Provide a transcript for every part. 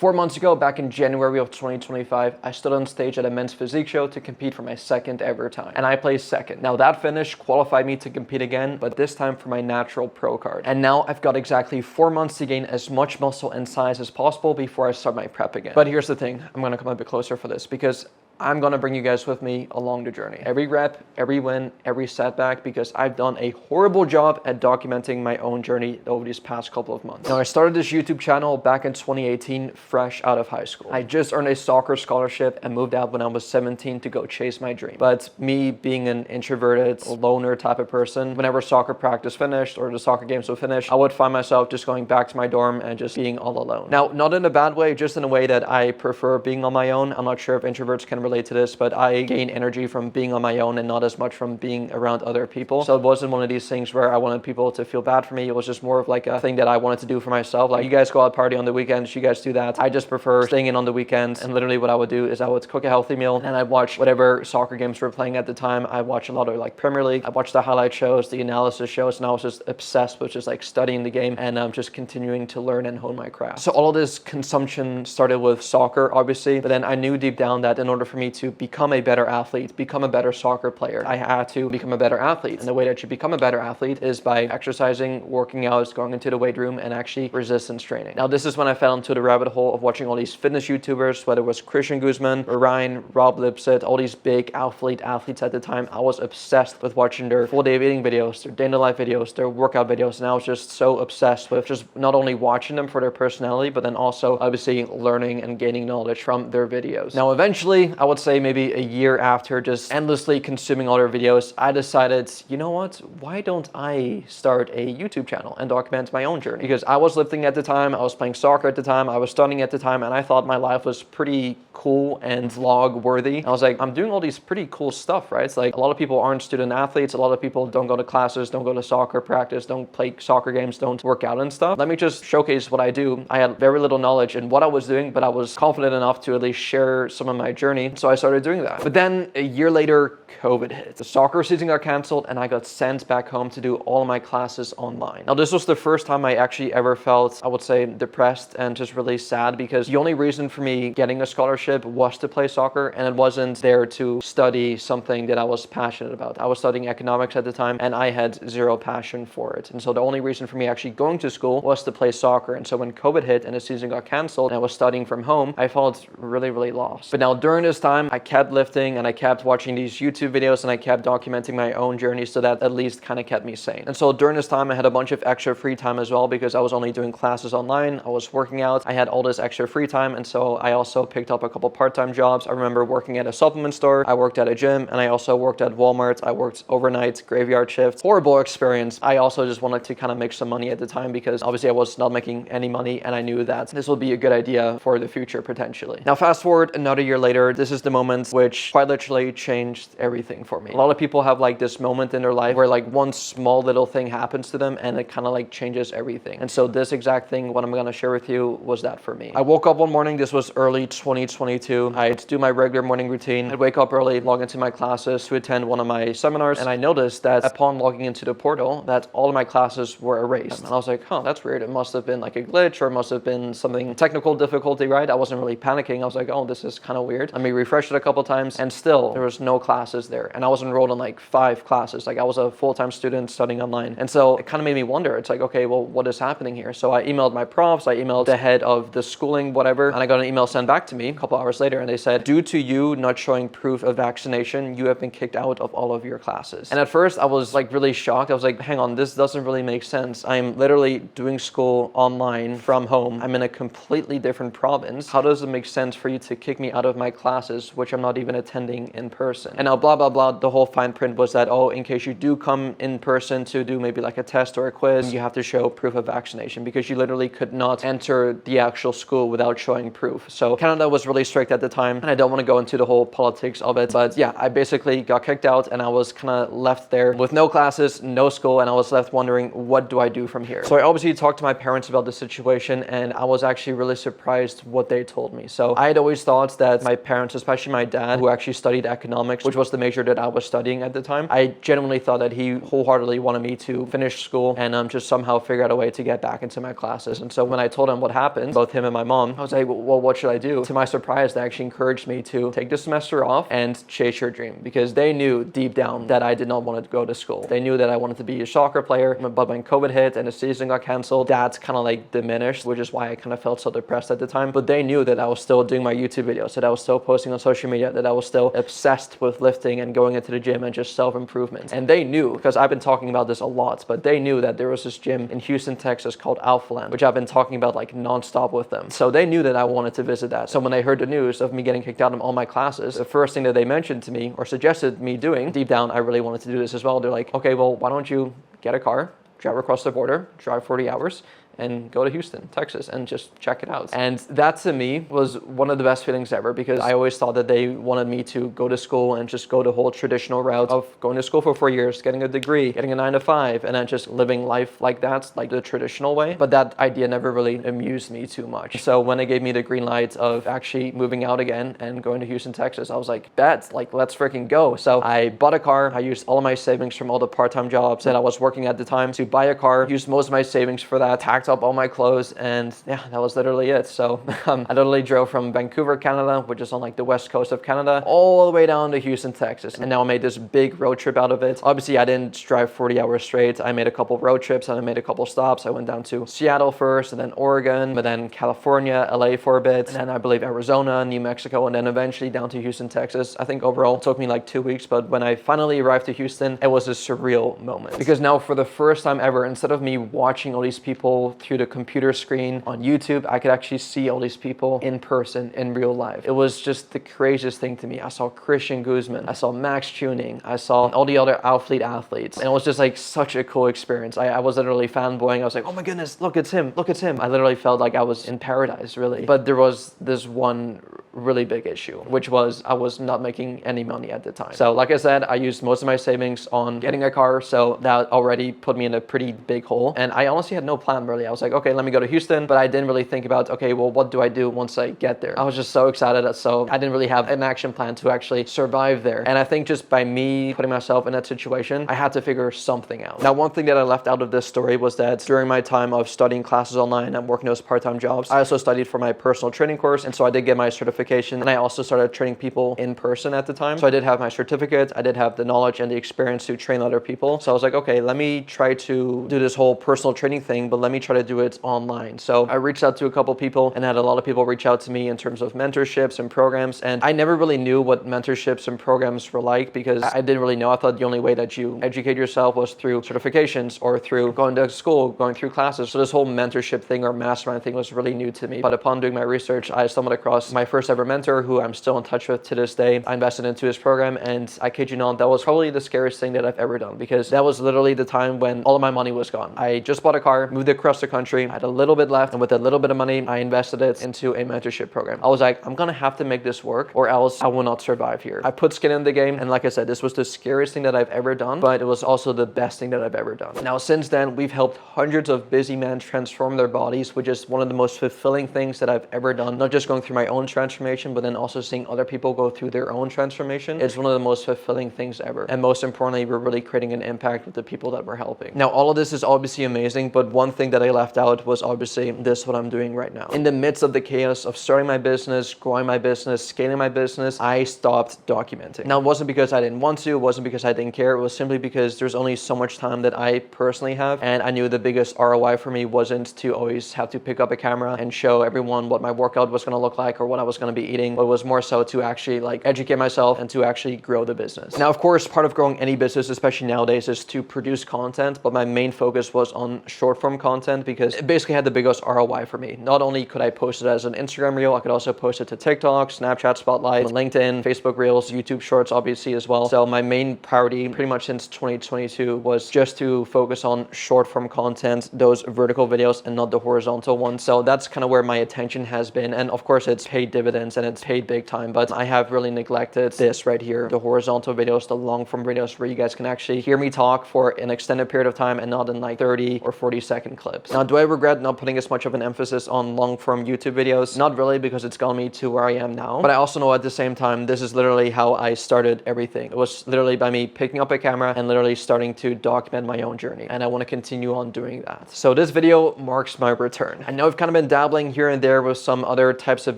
4 months ago, back in January of 2025, I stood on stage at a men's physique show to compete for my second ever time. And I placed second. Now that finish qualified me to compete again, but this time for my natural pro card. And now I've got exactly 4 months to gain as much muscle and size as possible before I start my prep again. But here's the thing, I'm gonna come a bit closer for this because I'm gonna bring you guys with me along the journey. Every rep, every win, every setback, because I've done a horrible job at documenting my own journey over these past couple of months. Now, I started this YouTube channel back in 2018, fresh out of high school. I just earned a soccer scholarship and moved out when I was 17 to go chase my dream. But me being an introverted, loner type of person, whenever soccer practice finished or the soccer games would finish, I would find myself just going back to my dorm and just being all alone. Now, not in a bad way, just in a way that I prefer being on my own. I'm not sure if introverts can relate to this, but I gain energy from being on my own and not as much from being around other people. So it wasn't one of these things where I wanted people to feel bad for me. It was just more of like a thing that I wanted to do for myself. Like, you guys go out party on the weekends, you guys do that. I just prefer staying in on the weekends, and literally what I would do is I would cook a healthy meal and I'd watch whatever soccer games were playing at the time. I watched a lot of like Premier League. I watched the highlight shows, the analysis shows, and I was just obsessed with just like studying the game and just continuing to learn and hone my craft. So all of this consumption started with soccer, obviously, but then I knew deep down that in order for me to become a better athlete, become a better soccer player, I had to become a better athlete. And the way that you become a better athlete is by exercising, working out, going into the weight room, and actually resistance training. Now, this is when I fell into the rabbit hole of watching all these fitness YouTubers, whether it was Christian Guzman, Ryan, Rob Lipset, all these big athletes at the time. I was obsessed with watching their full day of eating videos, their day in the life videos, their workout videos, and I was just so obsessed with just not only watching them for their personality, but then also obviously learning and gaining knowledge from their videos. Now, eventually, I would say maybe a year after just endlessly consuming all their videos, I decided, you know what, why don't I start a YouTube channel and document my own journey? Because I was lifting at the time, I was playing soccer at the time, I was studying at the time, and I thought my life was pretty cool and vlog worthy. I was like, I'm doing all these pretty cool stuff, right? It's like a lot of people aren't student athletes, a lot of people don't go to classes, don't go to soccer practice, don't play soccer games, don't work out and stuff. Let me just showcase what I do. I had very little knowledge in what I was doing, but I was confident enough to at least share some of my journey, so I started doing that. But then a year later, COVID hit. The soccer season got canceled and I got sent back home to do all of my classes online. Now, this was the first time I actually ever felt, I would say, depressed and just really sad, because the only reason for me getting a scholarship was to play soccer, and it wasn't there to study something that I was passionate about. I was studying economics at the time and I had zero passion for it. And so the only reason for me actually going to school was to play soccer. And so when COVID hit and the season got canceled and I was studying from home, I felt really, really lost. But now during this time, I kept lifting and I kept watching these YouTube videos and I kept documenting my own journey, so that at least kind of kept me sane. And so during this time, I had a bunch of extra free time as well, because I was only doing classes online, I was working out, I had all this extra free time, and so I also picked up a couple part-time jobs. I remember working at a supplement store, I worked at a gym, and I also worked at Walmart. I worked overnight, graveyard shift. Horrible experience. I also just wanted to kind of make some money at the time, because obviously I was not making any money, and I knew that this would be a good idea for the future potentially. Now fast forward another year later, this is the moment which quite literally changed everything for me. A lot of people have like this moment in their life where like one small little thing happens to them and it kind of like changes everything. And so this exact thing, what I'm going to share with you, was that for me. I woke up one morning, this was early 2022. I'd do my regular morning routine. I'd wake up early, log into my classes to attend one of my seminars, and I noticed that upon logging into the portal that all of my classes were erased. And I was like, huh, that's weird. It must have been like a glitch, or it must have been something technical difficulty, right? I wasn't really panicking. I was like, oh, this is kind of weird. Let me refresh it a couple times, and still there was no classes there. And I was enrolled in like 5 classes. Like, I was a full-time student studying online. And so it kind of made me wonder. It's like, okay, well, what is happening here? So I emailed my profs, I emailed the head of the schooling, whatever, and I got an email sent back to me a couple hours later, and they said, due to you not showing proof of vaccination, you have been kicked out of all of your classes. And at first I was like really shocked. I was like, hang on, this doesn't really make sense. I'm literally doing school online from home. I'm in a completely different province. How does it make sense for you to kick me out of my classes, which I'm not even attending in person? And now blah, blah, blah, the whole fine print was that, oh, in case you do come in person to do maybe like a test or a quiz, you have to show proof of vaccination, because you literally could not enter the actual school without showing proof. So Canada was really strict at the time, and I don't want to go into the whole politics of it, but yeah, I basically got kicked out and I was kind of left there with no classes, no school, and I was left wondering, what do I do from here? So I obviously talked to my parents about the situation, and I was actually really surprised what they told me. So I had always thought that my parents' especially my dad, who actually studied economics, which was the major that I was studying at the time. I genuinely thought that he wholeheartedly wanted me to finish school and just somehow figure out a way to get back into my classes. And so when I told him what happened, both him and my mom, I was like, well, what should I do? To my surprise, they actually encouraged me to take the semester off and chase your dream, because they knew deep down that I did not want to go to school. They knew that I wanted to be a soccer player, but when COVID hit and the season got canceled, that's kind of like diminished, which is why I kind of felt so depressed at the time. But they knew that I was still doing my YouTube videos, that I was still posting on social media, that I was still obsessed with lifting and going into the gym and just self-improvement. And they knew, because I've been talking about this a lot, but they knew that there was this gym in Houston, Texas called Alpha Land, which I've been talking about like nonstop with them. So they knew that I wanted to visit that. So when they heard the news of me getting kicked out of all my classes, the first thing that they mentioned to me or suggested me doing, deep down I really wanted to do this as well. They're like, okay, well, why don't you get a car, drive across the border, drive 40 hours, and go to Houston, Texas, and just check it out. And that to me was one of the best feelings ever, because I always thought that they wanted me to go to school and just go the whole traditional route of going to school for 4 years, getting a degree, getting a 9 to 5, and then just living life like that, like the traditional way. But that idea never really amused me too much. So when they gave me the green light of actually moving out again and going to Houston, Texas, I was like, bet, like, let's freaking go. So I bought a car. I used all of my savings from all the part-time jobs that I was working at the time to buy a car, used most of my savings for that, tacked up all my clothes, and yeah, that was literally it. So I literally drove from Vancouver, Canada, which is on like the west coast of Canada, all the way down to Houston, Texas. And now I made this big road trip out of it. Obviously, I didn't drive 40 hours straight. I made a couple road trips and I made a couple stops. I went down to Seattle first, and then Oregon, but then California, LA for a bit, and then I believe Arizona, New Mexico, and then eventually down to Houston, Texas. I think overall it took me like 2 weeks, but when I finally arrived to Houston, it was a surreal moment, because now for the first time ever, instead of me watching all these people through the computer screen on YouTube, I could actually see all these people in person in real life. It was just the craziest thing to me. I saw Christian Guzman, I saw Max Tuning, I saw all the other athletes, and it was just like such a cool experience. I was literally fanboying. I was like, oh my goodness, look, it's him, look, it's him. I literally felt like I was in paradise, really. But there was this one really big issue, which was I was not making any money at the time. So like I said, I used most of my savings on getting a car, so that already put me in a pretty big hole. And I honestly had no plan really. I was like, okay, let me go to Houston, but I didn't really think about, okay, well, what do I do once I get there? I was just so excited, so I didn't really have an action plan to actually survive there. And I think just by me putting myself in that situation, I had to figure something out. Now, one thing that I left out of this story was that during my time of studying classes online and working those part-time jobs, I also studied for my personal training course, and so I did get my certification, and I also started training people in person at the time. So I did have my certificate, I did have the knowledge and the experience to train other people. So I was like, okay, let me try to do this whole personal training thing, but let me try to do it online. So I reached out to a couple people and had a lot of people reach out to me in terms of mentorships and programs. And I never really knew what mentorships and programs were like, because I didn't really know. I thought the only way that you educate yourself was through certifications or through going to school, going through classes. So this whole mentorship thing or mastermind thing was really new to me. But upon doing my research, I stumbled across my first ever mentor, who I'm still in touch with to this day. I invested into his program, and I kid you not, that was probably the scariest thing that I've ever done, because that was literally the time when all of my money was gone. I just bought a car, moved across the country, I had a little bit left, and with a little bit of money, I invested it into a mentorship program. I was like, I'm gonna have to make this work or else I will not survive here. I put skin in the game, and like I said, this was the scariest thing that I've ever done, but it was also the best thing that I've ever done. Now, since then, we've helped hundreds of busy men transform their bodies, which is one of the most fulfilling things that I've ever done. Not just going through my own transformation, but then also seeing other people go through their own transformation. It's one of the most fulfilling things ever. And most importantly, we're really creating an impact with the people that we're helping. Now, all of this is obviously amazing, but one thing that I left out was obviously this, what I'm doing right now. In the midst of the chaos of starting my business, growing my business, scaling my business, I stopped documenting. Now, it wasn't because I didn't want to, it wasn't because I didn't care, it was simply because there's only so much time that I personally have, and I knew the biggest ROI for me wasn't to always have to pick up a camera and show everyone what my workout was going to look like or what I was going to be eating, but it was more so to actually like educate myself and to actually grow the business. Now, of course, part of growing any business, especially nowadays, is to produce content, but my main focus was on short form content because it basically had the biggest ROI for me. Not only could I post it as an Instagram reel, I could also post it to TikTok, Snapchat Spotlight, LinkedIn, Facebook Reels, YouTube Shorts, obviously as well. So my main priority pretty much since 2022 was just to focus on short form content, those vertical videos and not the horizontal ones. So that's kind of where my attention has been. And of course, it's paid dividends confidence, and it's paid big time. But I have really neglected this right here, the horizontal videos, the long form videos where you guys can actually hear me talk for an extended period of time and not in like 30 or 40-second clips. Now, do I regret not putting as much of an emphasis on long form YouTube videos? Not really, because it's gotten me to where I am now. But I also know at the same time, this is literally how I started everything. It was literally by me picking up a camera and literally starting to document my own journey. And I want to continue on doing that. So this video marks my return. I know I've kind of been dabbling here and there with some other types of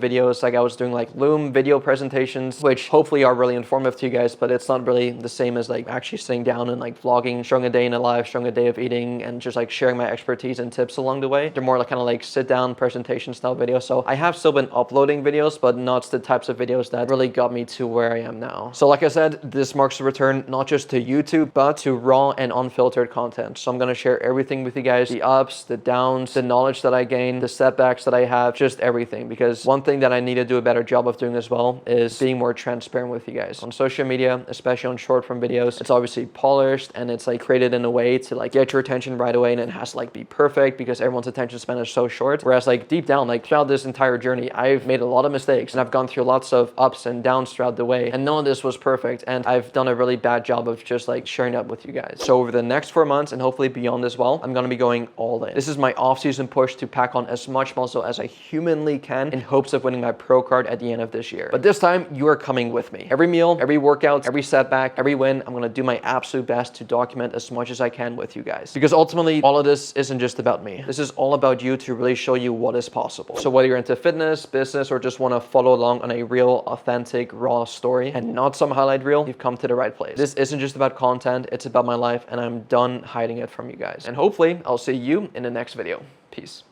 videos. Like I was doing like Loom video presentations, which hopefully are really informative to you guys, but it's not really the same as like actually sitting down and like vlogging, showing a day in a life, showing a day of eating, and just like sharing my expertise and tips along the way. They're more like kind of like sit down presentation style videos. So I have still been uploading videos, but not the types of videos that really got me to where I am now. So like I said, this marks the return not just to YouTube, but to raw and unfiltered content. So I'm going to share everything with you guys, the ups, the downs, the knowledge that I gained, the setbacks that I have, just everything. Because one thing that I need to do a better job of doing as well is being more transparent with you guys. On social media, especially on short form videos, it's obviously polished and it's like created in a way to like get your attention right away, and it has to like be perfect because everyone's attention span is so short. Whereas like deep down, like throughout this entire journey, I've made a lot of mistakes and I've gone through lots of ups and downs throughout the way, and none of this was perfect, and I've done a really bad job of just like sharing that with you guys. So over the next 4 months, and hopefully beyond as well, I'm going to be going all in. This is my off-season push to pack on as much muscle as I humanly can in hopes of winning my pro card at the end of this year. But this time, you are coming with me. Every meal, every workout, every setback, every win, I'm going to do my absolute best to document as much as I can with you guys. Because ultimately, all of this isn't just about me. This is all about you to really show you what is possible. So whether you're into fitness, business, or just want to follow along on a real, authentic, raw story and not some highlight reel, you've come to the right place. This isn't just about content, it's about my life, and I'm done hiding it from you guys. And hopefully, I'll see you in the next video. Peace.